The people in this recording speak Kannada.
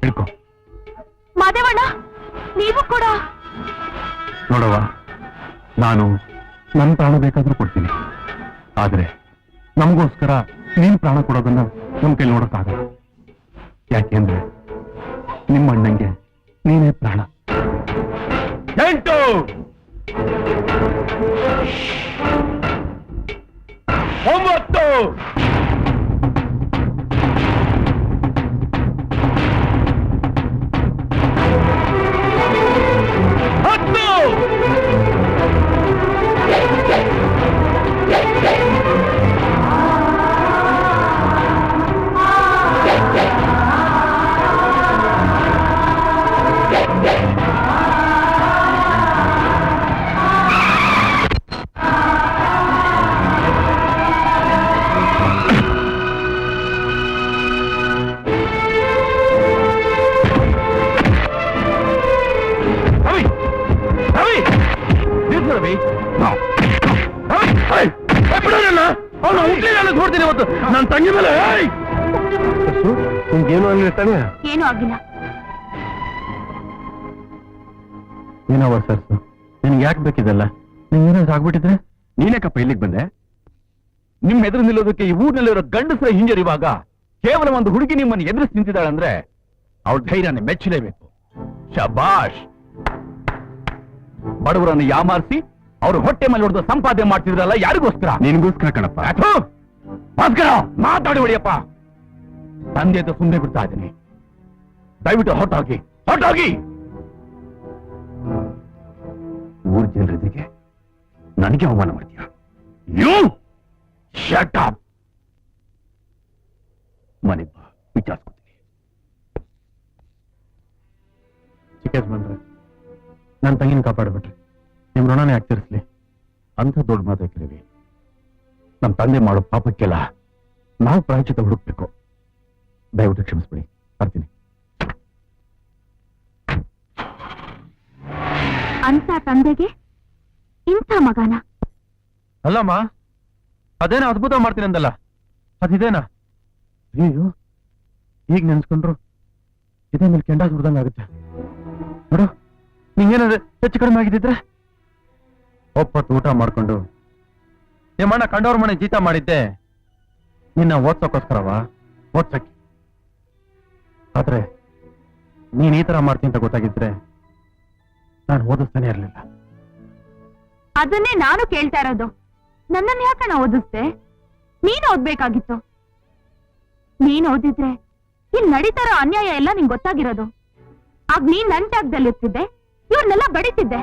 ಹಿಡ್ಕೊ. ಮಾದೇವಣ್ಣ, ನೀವು ಕೂಡ ನೋಡವ್ವ, ನಾನು ನನ್ನ ಪ್ರಾಣ ಬೇಕಾದ್ರೂ ಕೊಡ್ತೀನಿ, ಆದ್ರೆ ನಮಗೋಸ್ಕರ ನೀನ್ ಪ್ರಾಣ ಕೊಡೋದನ್ನ ನಮ್ ಕೈಲಿ ನೋಡಕ್ಕಾಗಲ್ಲ. ಯಾಕೆಂದ್ರೆ ನಿಮ್ಮ ಅಣ್ಣಂಗೆ ನೀನೇ ಪ್ರಾಣ. 8 9 ನೋಡ್ತೀನಿ ಇವತ್ತು ನನ್ನ ತಂಗಿ ಮೇಲೆ. ನಿಮ್ಗೇನು ಆಗಲಿ ತಾನೆ? ಏನೂ ಆಗಿಲ್ಲ. ಏನವ ಸರ್ಸು, ನಿನ್ಗೆ ಯಾಕೆ ಬೇಕಿದಲ್ಲ? ನಿಮ್ಗೇನಾದ್ರು ಆಗ್ಬಿಟ್ಟಿದ್ರೆ ನೀನೇಕಪ್ಪ ಇಲ್ಲಿಗೆ ಬಂದೆ? ನಿಮ್ ಎದುರು ನಿಲ್ಲೋದಕ್ಕೆ ಈ ಊರಿನಲ್ಲಿರೋ ಗಂಡಸರ ಹಿಂಜರಿವಾಗ ಕೇವಲ ಒಂದು ಹುಡುಗಿ ನಿಮ್ಮನ್ನು ಎದುರಿಸಿ ನಿಂತಿದ್ದಾಳಂದ್ರೆ ಅವಳ ಧೈರ್ಯನೇ ಮೆಚ್ಚಲೇಬೇಕು. ಶಬಾಷ್. ಬಡವರನ್ನು ಯಾಮಾರಿಸಿ ಅವ್ರ ಹೊಟ್ಟೆ ಮೇಲೆ ಹೊಡೆದು ಸಂಪಾದನೆ ಮಾಡ್ತಿದ್ರಲ್ಲ, ಯಾರಿಗೋಸ್ಕರ? ನಿನ್ಗೋಸ್ಕರ ಕಣಪ್ಪ. ಭಾಸ್ಕರ, ಮಾತಾಡಿ ಹೊಡಿಯಪ್ಪ. ತಂದೆ ಅಂತ ಸುಮ್ಮನೆ ಬಿಡ್ತಾ ಇದ್ದೀನಿ, ದಯವಿಟ್ಟು ಹೊರಟೋಗಿ, ಹೊರಟೋಗಿ. ಊರ್ ಜನರಿಗೆ ನನಗೆ ಅವಮಾನ ಮಾಡ್ತೀಯ? You shut up. ಮನೆಗೆ ಬಾ, ವಿಚಾರಿಸ್ಕೊತೀನಿ. ಚಿಕ್ಕಜ್ಮನ್ರೆ, ನನ್ನ ತಂಗಿನ ಕಾಪಾಡ್ಬಿಟ್ರಿ, ನಿಮ್ ಋಣನೇ ಆಗ್ತಿರ್ಸ್ಲಿ. ಅಂತ ದೊಡ್ಡ ಮಾತಾಕಿರವಿ. ನಮ್ ತಂದೆ ಮಾಡೋ ಪಾಪಕ್ಕೆಲ್ಲ ನಾವು ಪ್ರಾಯಶ್ಚಿತ್ತ ಹುಡುಕ್ಬೇಕು. ದಯವಿಟ್ಟು ಕ್ಷಮಿಸ್ಬಿಡಿ, ಬರ್ತೀನಿ. ಅಂತ ತಂದೆಗೆ ಇಂಥ ಮಗನ? ಅಲ್ಲಮ್ಮ, ಅದೇನೋ ಅದ್ಭುತ ಮಾಡ್ತೀನಿ ಅಂದಲ್ಲ, ಅದಿದೇನಾ? ಅಯ್ಯೋ, ಈಗ ನೆನ್ಸ್ಕೊಂಡ್ರು ಇದೇ ಮೇಲೆ ಕೆಂಡ ಸುಡ್ದಂಗ ಆಗುತ್ತೆ ನೋಡು. ನಿಂಗೇನಾದ್ರೆ ಹೆಚ್ಚು ಕಡಿಮೆ ಆಗಿದ್ದಿದ್ರೆ ಒಪ್ಪತ್ತು ಊಟ ಮಾಡ್ಕೊಂಡು ನಿಮ್ಮಣ್ಣ ಕಂಡವ್ರ ಮನೆ ಜೀತ ಮಾಡಿದ್ದೆ ನಿನ್ನ ಓದ್ಸೋಕ್ಕೋಸ್ಕರವ, ಓದ್ಸಕ್ಕೆ. ಆದ್ರೆ ನೀನ್ ಈ ತರ ಮಾಡ್ತೀನಿ ಅಂತ ಗೊತ್ತಾಗಿದ್ರೆ ನಾನು ಓದಿಸ್ತಾನೆ ಇರ್ಲಿಲ್ಲ. ಅದನ್ನೇ ನಾನು ಕೇಳ್ತಾ ಇರೋದು. ನನ್ನನ್ನು ಯಾಕಣ್ಣ ಓದಿಸ್ದೆ? ನೀನ್ ಓದ್ಬೇಕಾಗಿತ್ತು. ನೀನ್ ಓದಿದ್ರೆ ಇಲ್ಲಿ ನಡೀತಾರೋ ಅನ್ಯಾಯ ಎಲ್ಲ ನಿಂಗೆ ಗೊತ್ತಾಗಿರೋದು. ಆಗ ನೀನ್ ನನ್ನ ಜಾಗದಲ್ಲಿ ಇರ್ತಿದ್ದೆ, ಇವ್ರನ್ನೆಲ್ಲ ಬಡಿತಿದ್ದೆ.